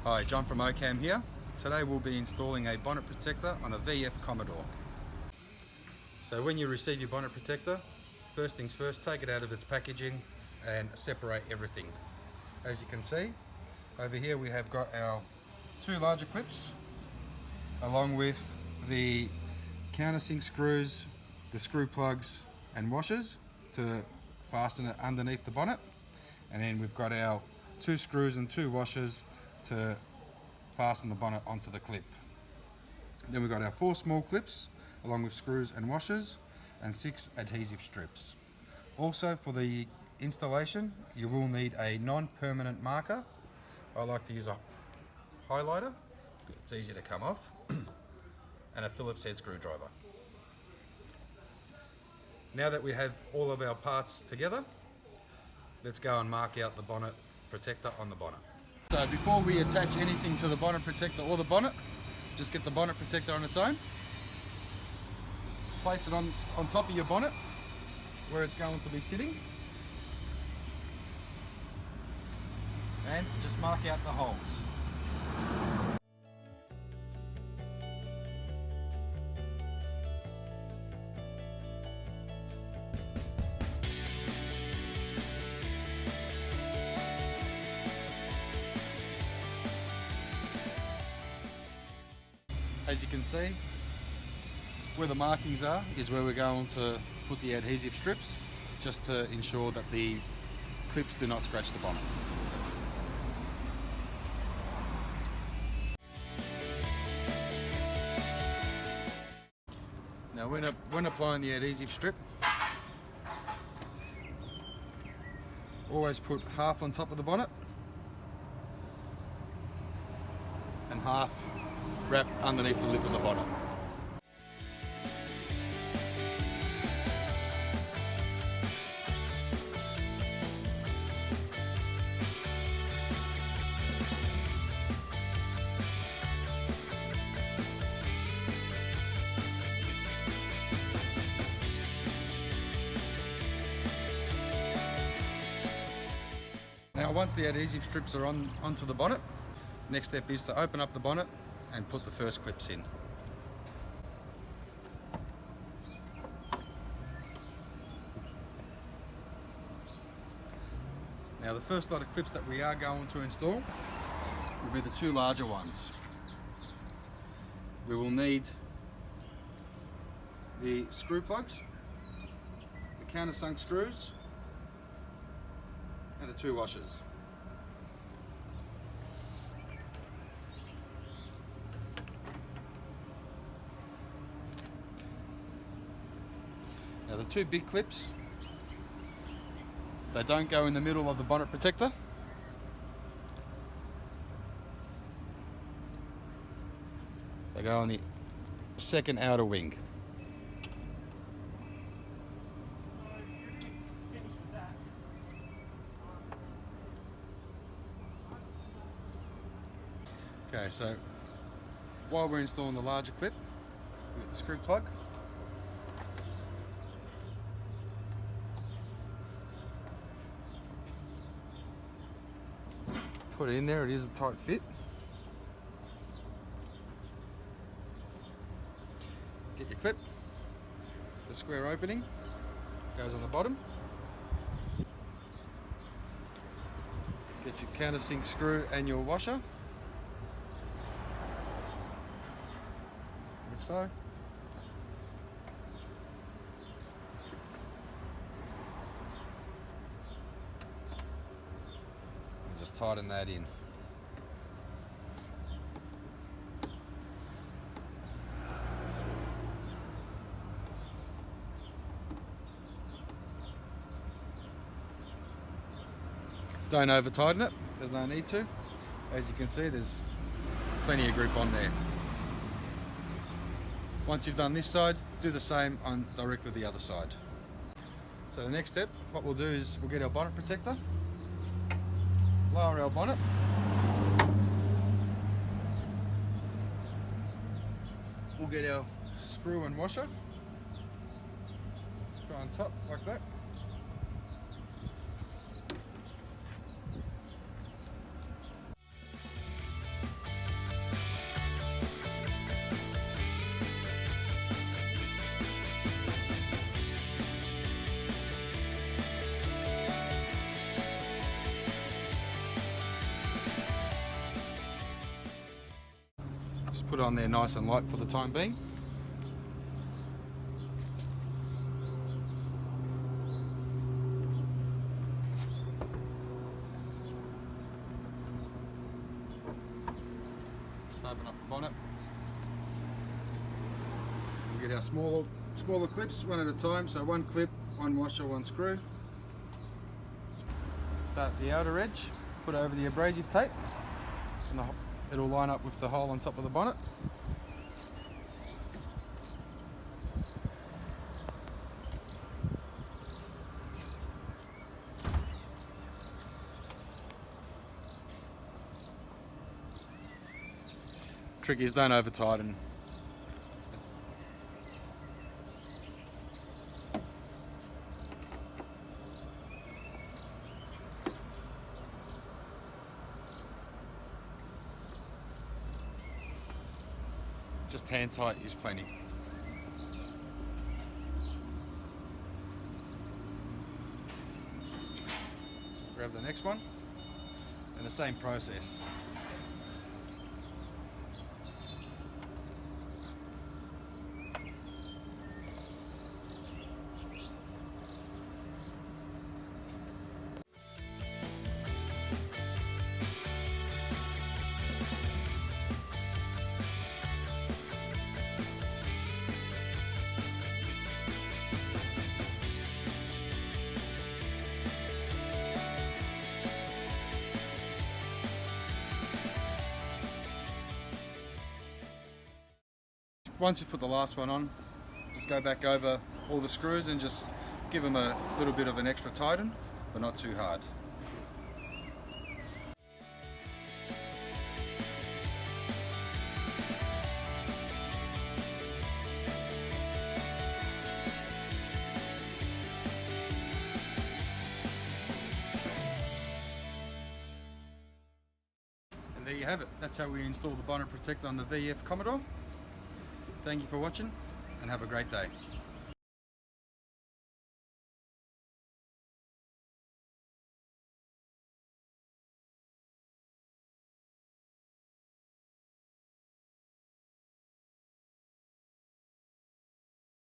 Hi, John from OCAM here. Today we'll be installing a bonnet protector on a VF Commodore. So when you receive your bonnet protector, first things first, take it out of its packaging and separate everything. As you can see, over here we have got our two larger clips along with the countersink screws, the screw plugs and washers to fasten it underneath the bonnet. And then we've got our two screws and two washers to fasten the bonnet onto the clip. Then we've got our 4 small clips along with screws and washers and 6 adhesive strips. Also, for the installation you will need a non-permanent marker. I like to use a highlighter, it's easy to come off, and a Phillips head screwdriver. Now that we have all of our parts together, let's go and mark out the bonnet protector on the bonnet. So before we attach anything to the bonnet protector or the bonnet, just get the bonnet protector on its own. Place it on top of your bonnet where it's going to be sitting. And just mark out the holes. As you can see, where the markings are is where we're going to put the adhesive strips, just to ensure that the clips do not scratch the bonnet. Now when applying the adhesive strip, always put half on top of the bonnet and half wrapped underneath the lip of the bonnet. Now once the adhesive strips are onto the bonnet, next step is to open up the bonnet and put the first clips in. Now the first lot of clips that we are going to install will be the two larger ones. We will need the screw plugs, the countersunk screws and the two washers. Now the two big clips, they don't go in the middle of the bonnet protector. They go on the second outer wing. Okay, so while we're installing the larger clip, we get the screw plug. Put it in there, it is a tight fit. Get your clip, the square opening goes on the bottom. Get your countersink screw and your washer, like so. Just tighten that in. Don't over tighten it, there's no need to. As you can see, there's plenty of grip on there. Once you've done this side, do the same on directly the other side. So the next step, what we'll do is we'll get our bonnet protector, lower our bonnet, we'll get our screw and washer, go on top like that. Just put it on there nice and light for the time being. Just open up the bonnet. We'll get our smaller clips one at a time, so one clip, one washer, one screw. Start at the outer edge, put over the abrasive tape, and it'll line up with the hole on top of the bonnet. Trick is, don't over tighten. Just hand tight is plenty. Grab the next one, and the same process. Once you've put the last one on, just go back over all the screws and just give them a little bit of an extra tighten, but not too hard. And there you have it. That's how we install the bonnet protector on the VF Commodore. Thank you for watching, and have a great day.